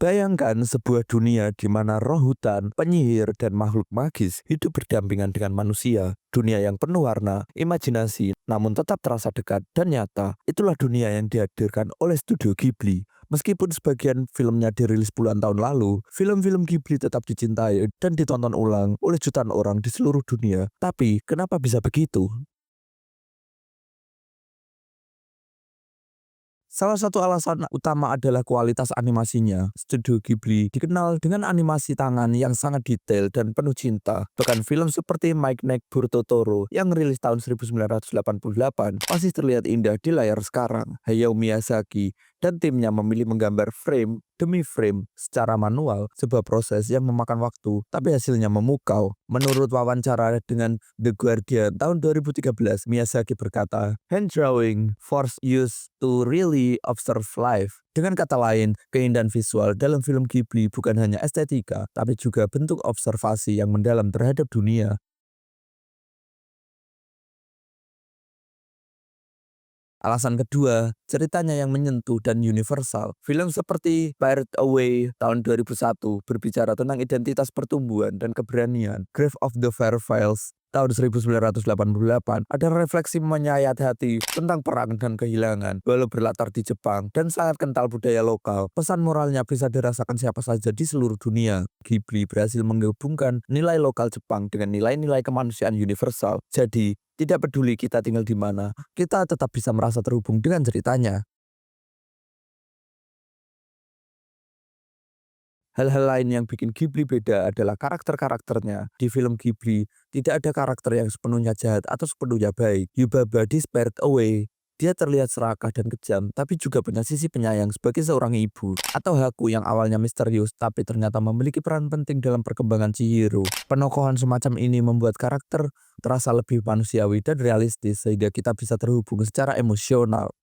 Bayangkan sebuah dunia di mana roh hutan, penyihir, dan makhluk magis hidup berdampingan dengan manusia. Dunia yang penuh warna, imajinasi, namun tetap terasa dekat dan nyata. Itulah dunia yang dihadirkan oleh Studio Ghibli. Meskipun sebagian filmnya dirilis puluhan tahun lalu, film-film Ghibli tetap dicintai dan ditonton ulang oleh jutaan orang di seluruh dunia. Tapi, kenapa bisa begitu? Salah satu alasan utama adalah kualitas animasinya. Studio Ghibli dikenal dengan animasi tangan yang sangat detail dan penuh cinta. Bahkan film seperti My Neighbor Totoro yang rilis tahun 1988 masih terlihat indah di layar sekarang. Hayao Miyazaki dan timnya memilih menggambar frame demi frame secara manual, sebuah proses yang memakan waktu, tapi hasilnya memukau. Menurut wawancara dengan The Guardian tahun 2013, Miyazaki berkata, "Hand drawing force use to really observe life." Dengan kata lain, keindahan visual dalam film Ghibli bukan hanya estetika, tapi juga bentuk observasi yang mendalam terhadap dunia. Alasan kedua, ceritanya yang menyentuh dan universal. Film seperti Pirate Away tahun 2001 berbicara tentang identitas pertumbuhan dan keberanian. Grave of the Fireflies tahun 1988 ada refleksi menyayat hati tentang perang dan kehilangan. Walau berlatar di Jepang dan sangat kental budaya lokal, pesan moralnya bisa dirasakan siapa saja di seluruh dunia. Ghibli berhasil menggabungkan nilai lokal Jepang dengan nilai-nilai kemanusiaan universal. Jadi, tidak peduli kita tinggal di mana, kita tetap bisa merasa terhubung dengan ceritanya. Hal-hal lain yang bikin Ghibli beda adalah karakter-karakternya. Di film Ghibli, tidak ada karakter yang sepenuhnya jahat atau sepenuhnya baik. Yubaba di Spirited Away, dia terlihat serakah dan kejam, tapi juga punya sisi penyayang sebagai seorang ibu. Atau Haku yang awalnya misterius, tapi ternyata memiliki peran penting dalam perkembangan Chihiro. Penokohan semacam ini membuat karakter terasa lebih manusiawi dan realistis, sehingga kita bisa terhubung secara emosional.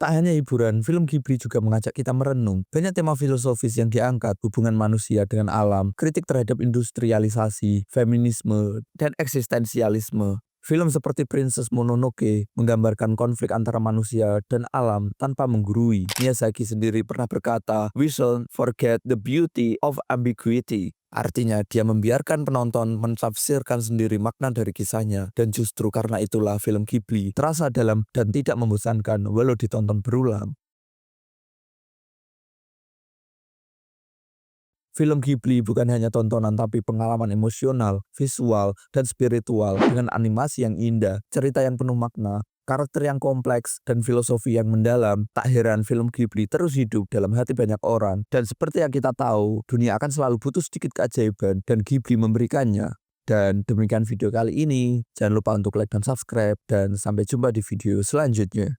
Tak hanya hiburan, film Ghibli juga mengajak kita merenung. Banyak tema filosofis yang diangkat, hubungan manusia dengan alam, kritik terhadap industrialisasi, feminisme, dan eksistensialisme. Film seperti Princess Mononoke menggambarkan konflik antara manusia dan alam tanpa menggurui. Miyazaki sendiri pernah berkata, "We shall forget the beauty of ambiguity." Artinya, dia membiarkan penonton menafsirkan sendiri makna dari kisahnya. Dan justru karena itulah film Ghibli terasa dalam dan tidak membosankan walau ditonton berulang. Film Ghibli bukan hanya tontonan tapi pengalaman emosional, visual, dan spiritual dengan animasi yang indah, cerita yang penuh makna, karakter yang kompleks, dan filosofi yang mendalam. Tak heran film Ghibli terus hidup dalam hati banyak orang. Dan seperti yang kita tahu, dunia akan selalu butuh sedikit keajaiban dan Ghibli memberikannya. Dan demikian video kali ini. Jangan lupa untuk like dan subscribe dan sampai jumpa di video selanjutnya.